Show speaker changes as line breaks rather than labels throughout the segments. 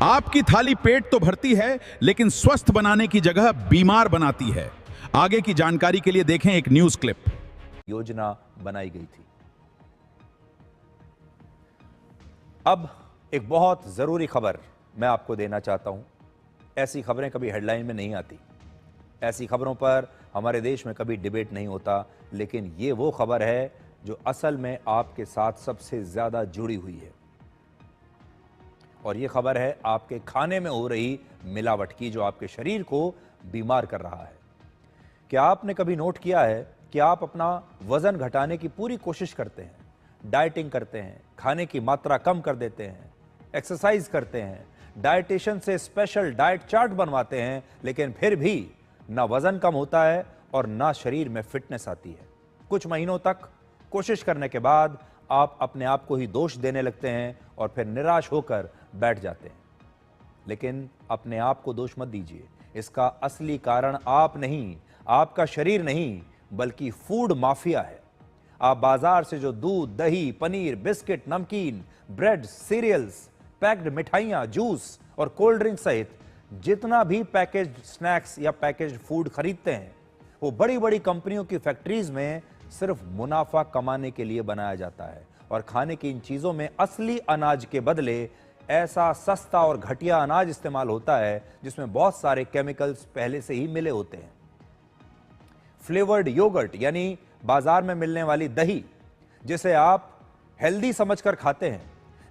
आपकी थाली पेट तो भरती है, लेकिन स्वस्थ बनाने की जगह बीमार बनाती है। आगे की जानकारी के लिए देखें एक न्यूज क्लिप।
योजना बनाई गई थी। अब एक बहुत जरूरी खबर मैं आपको देना चाहता हूं। ऐसी खबरें कभी हेडलाइन में नहीं आती, ऐसी खबरों पर हमारे देश में कभी डिबेट नहीं होता, लेकिन ये वो खबर है जो असल में आपके साथ सबसे ज्यादा जुड़ी हुई है। और ये खबर है आपके खाने में हो रही मिलावट की, जो आपके शरीर को बीमार कर रहा है। क्या आपने कभी नोट किया है कि आप अपना वजन घटाने की पूरी कोशिश करते हैं, डाइटिंग करते हैं, खाने की मात्रा कम कर देते हैं, एक्सरसाइज करते हैं, डाइटिशियन से स्पेशल डाइट चार्ट बनवाते हैं, लेकिन फिर भी ना वजन कम होता है और ना शरीर में फिटनेस आती है। कुछ महीनों तक कोशिश करने के बाद आप अपने आप को ही दोष देने लगते हैं और फिर निराश होकर बैठ जाते हैं। लेकिन अपने आप को दोष मत दीजिए, इसका असली कारण आप नहीं, आपका शरीर नहीं, बल्कि फूड माफिया है। आप बाजार से जो दूध, दही, पनीर, बिस्किट, नमकीन, ब्रेड, सीरियल्स, पैक्ड मिठाइयां, जूस और कोल्ड ड्रिंक सहित जितना भी पैकेज्ड स्नैक्स या पैकेज्ड फूड खरीदते हैं, वो बड़ी बड़ी कंपनियों की फैक्ट्रीज में सिर्फ मुनाफा कमाने के लिए बनाया जाता है। और खाने की इन चीजों में असली अनाज के बदले ऐसा सस्ता और घटिया अनाज इस्तेमाल होता है जिसमें बहुत सारे केमिकल्स पहले से ही मिले होते हैं। फ्लेवर्ड योगर्ट यानी बाजार में मिलने वाली दही, जिसे आप हेल्दी समझकर खाते हैं,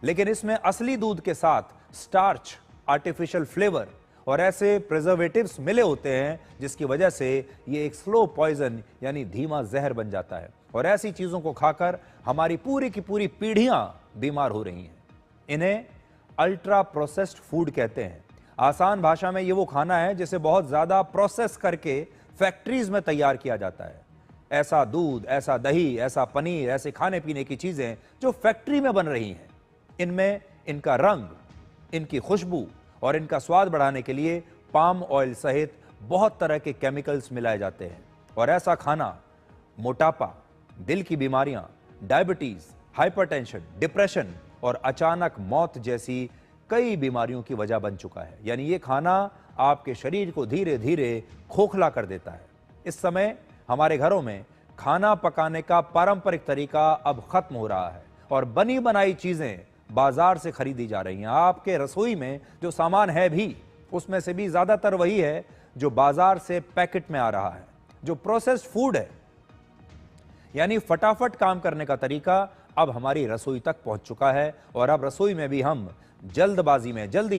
लेकिन इसमें असली दूध के साथ स्टार्च, आर्टिफिशियल फ्लेवर और ऐसे प्रिजर्वेटिव्स मिले होते हैं जिसकी वजह से ये एक स्लो पॉइजन यानी धीमा जहर बन जाता है। और ऐसी चीजों को खाकर हमारी पूरी की पूरी पीढ़ियां बीमार हो रही हैं। इन्हें अल्ट्रा प्रोसेस्ड फूड कहते हैं। आसान भाषा में ये वो खाना है जिसे बहुत ज्यादा प्रोसेस करके फैक्ट्रीज में तैयार किया जाता है। ऐसा दूध, ऐसा दही, ऐसा पनीर, ऐसे खाने पीने की चीजें जो फैक्ट्री में बन रही हैं, इनमें इनका रंग, इनकी खुशबू और इनका स्वाद बढ़ाने के लिए पाम ऑयल सहित बहुत तरह के केमिकल्स मिलाए जाते हैं। और ऐसा खाना मोटापा, दिल की बीमारियां, डायबिटीज, हाइपरटेंशन, डिप्रेशन और अचानक मौत जैसी कई बीमारियों की वजह बन चुका है। यानी ये खाना आपके शरीर को धीरे धीरे खोखला कर देता है। इस समय हमारे घरों में खाना पकाने का पारंपरिक तरीका अब खत्म हो रहा है और बनी बनाई चीजें बाजार से खरीदी जा रही हैं। आपके रसोई में जो सामान है भी, उसमें से भी ज्यादातर वही है जो बाजार से पैकेट में आ रहा है, जो प्रोसेस्ड फूड है। यानी फटाफट काम करने का तरीका अब हमारी रसोई तक पहुंच चुका है और अब रसोई में भी हम जल्दबाजी में जल्दी